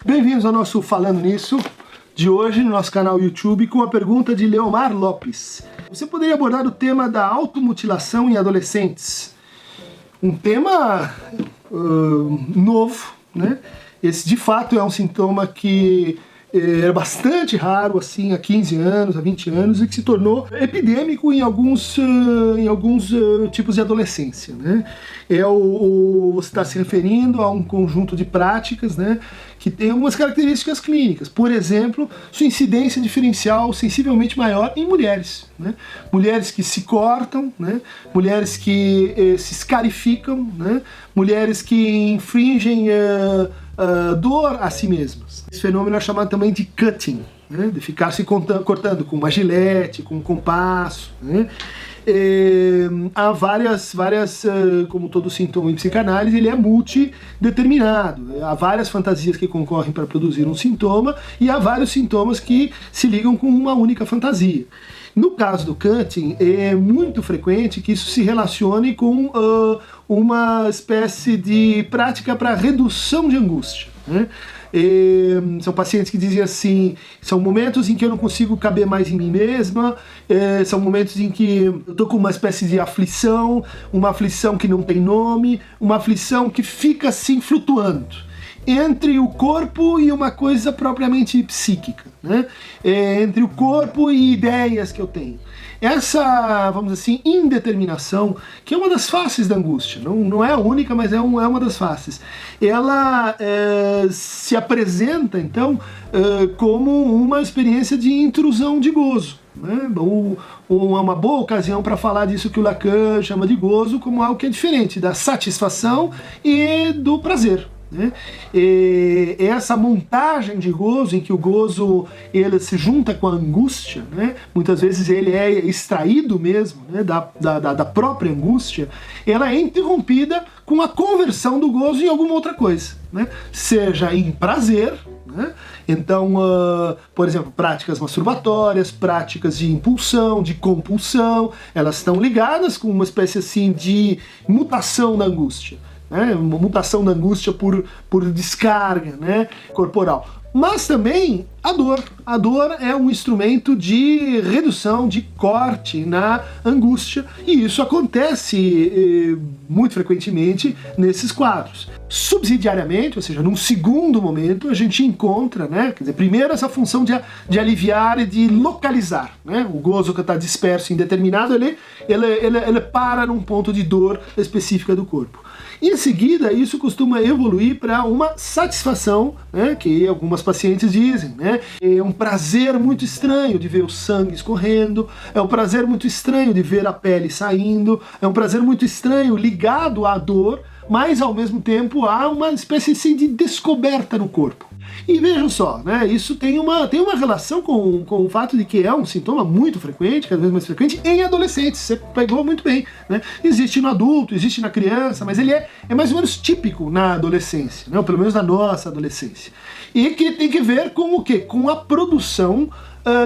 Bem-vindos ao nosso Falando Nisso de hoje no nosso canal YouTube com a pergunta de Leomar Lopes. Você poderia abordar o tema da automutilação em adolescentes? Um tema novo, né? Esse de fato é um sintoma que era bastante raro assim há 15 anos, há 20 anos, e que se tornou epidêmico em alguns tipos de adolescência, né? Você está se referindo a um conjunto de práticas, né, que tem algumas características clínicas. Por exemplo, sua incidência diferencial sensivelmente maior em mulheres, né? Mulheres que se cortam, né? Mulheres que se escarificam, né? Mulheres que infringem dor a si mesmas. Esse fenômeno é chamado também de cutting, né? De ficar se cortando com uma gilete, com um compasso, né? Há várias, como todo sintoma em psicanálise, ele é multideterminado. Há várias fantasias que concorrem para produzir um sintoma e há vários sintomas que se ligam com uma única fantasia. No caso do cutting, é muito frequente que isso se relacione com uma espécie de prática para redução de angústia, né? São pacientes que dizem assim: são momentos em que eu não consigo caber mais em mim mesma, são momentos em que eu estou com uma espécie de aflição, uma aflição que não tem nome, uma aflição que fica assim flutuando entre o corpo e uma coisa propriamente psíquica, né? Entre o corpo e ideias que eu tenho. Essa, vamos dizer assim, indeterminação, que é uma das faces da angústia, não é a única, mas é uma das faces, ela se apresenta, então, como uma experiência de intrusão de gozo, né? Uma boa ocasião para falar disso que o Lacan chama de gozo como algo que é diferente da satisfação e do prazer, né? Essa montagem de gozo, em que o gozo ele se junta com a angústia, né? Muitas vezes ele é extraído mesmo, né, da própria angústia, ela é interrompida com a conversão do gozo em alguma outra coisa, né? Seja em prazer, né? Então, por exemplo, práticas masturbatórias, práticas de impulsão, de compulsão, elas estão ligadas com uma espécie assim de mutação da angústia, né? Uma mutação da angústia por descarga, né, corporal. Mas também a dor. A dor é um instrumento de redução, de corte na angústia, e isso acontece muito frequentemente nesses quadros. Subsidiariamente, ou seja, num segundo momento, a gente encontra, né, quer dizer, primeiro essa função de aliviar e de localizar, né? O gozo que está disperso, indeterminado, ele para num ponto de dor específica do corpo. Em seguida, isso costuma evoluir para uma satisfação, né, que algumas pacientes dizem, né? É um prazer muito estranho de ver o sangue escorrendo, é um prazer muito estranho de ver a pele saindo, é um prazer muito estranho ligado à dor, mas ao mesmo tempo há uma espécie assim, de descoberta no corpo. E vejam só, né, isso tem uma relação com o fato de que é um sintoma muito frequente, cada vez mais frequente, em adolescentes. Você pegou muito bem, né? Existe no adulto, existe na criança, mas ele é mais ou menos típico na adolescência, né? Ou pelo menos na nossa adolescência. E que tem que ver com o quê? Com a produção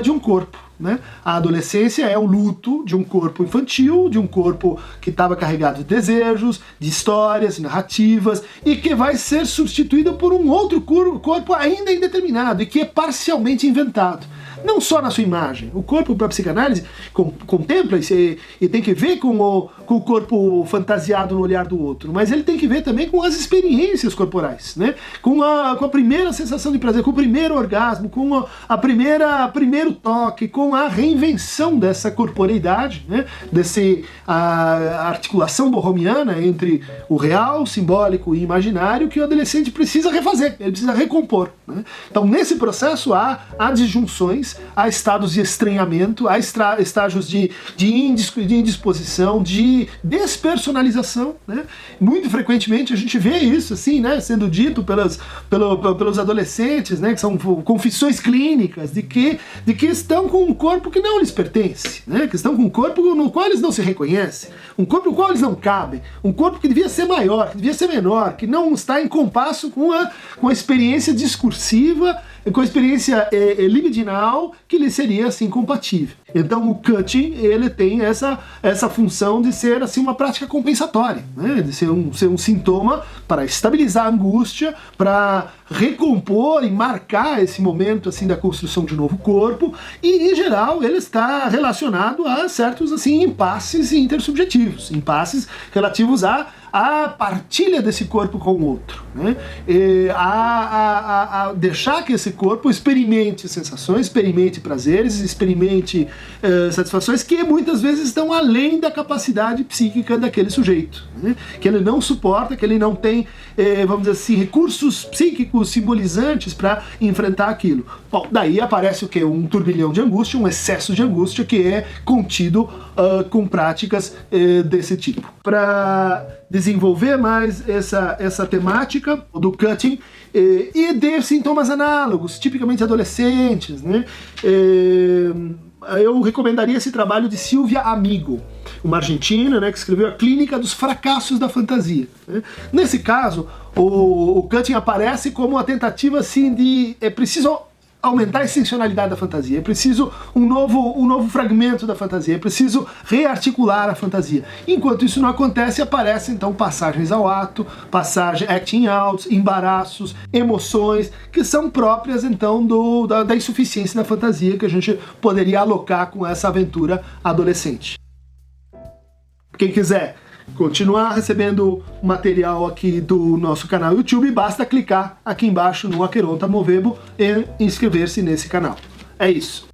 de um corpo, né? A adolescência é o luto de um corpo infantil, de um corpo que estava carregado de desejos, de histórias, narrativas, e que vai ser substituído por um outro corpo ainda indeterminado e que é parcialmente inventado. Não só na sua imagem. O corpo, para a psicanálise, contempla e tem que ver com o corpo fantasiado no olhar do outro, mas ele tem que ver também com as experiências corporais, né? Com a primeira sensação de prazer, com o primeiro orgasmo, com primeiro toque, com a reinvenção dessa corporeidade, né? A articulação borromiana entre o real, simbólico e imaginário que o adolescente precisa refazer, ele precisa recompor, né? Então, nesse processo há disjunções, há estados de estranhamento, há estágios de indisposição, de despersonalização, né? Muito frequentemente a gente vê isso assim, né, sendo dito pelos adolescentes, né, que são confissões clínicas de que estão com um corpo que não lhes pertence, né, que estão com um corpo no qual eles não se reconhecem, um corpo no qual eles não cabem, um corpo que devia ser maior, que devia ser menor, que não está em compasso com a experiência discursiva, com a experiência libidinal que lhe seria assim compatível. Então o cutting, ele tem essa função de ser assim uma prática compensatória, né? De ser um sintoma para estabilizar a angústia, para recompor e marcar esse momento assim da construção de um novo corpo, e em geral ele está relacionado a certos assim impasses intersubjetivos, impasses relativos à partilha desse corpo com o outro, né? A deixar que esse corpo experimente sensações, experimente prazeres, experimente satisfações que muitas vezes estão além da capacidade psíquica daquele sujeito, né? Que ele não suporta, que ele não tem, vamos dizer assim, recursos psíquicos simbolizantes para enfrentar aquilo. Bom, daí aparece o que? Um turbilhão de angústia, um excesso de angústia que é contido com práticas desse tipo. Para desenvolver mais essa temática do cutting e de sintomas análogos, tipicamente adolescentes, né? Eu recomendaria esse trabalho de Silvia Amigo, uma argentina, né, que escreveu A Clínica dos Fracassos da Fantasia, né? Nesse caso, o cutting aparece como uma tentativa assim de é preciso aumentar a extensionalidade da fantasia, é preciso um novo fragmento da fantasia, é preciso rearticular a fantasia. Enquanto isso não acontece, aparecem então passagens ao ato, acting outs, embaraços, emoções, que são próprias então da insuficiência da fantasia que a gente poderia alocar com essa aventura adolescente. Quem quiser continuar recebendo material aqui do nosso canal YouTube, basta clicar aqui embaixo no Aqueronta Movebo e inscrever-se nesse canal. É isso.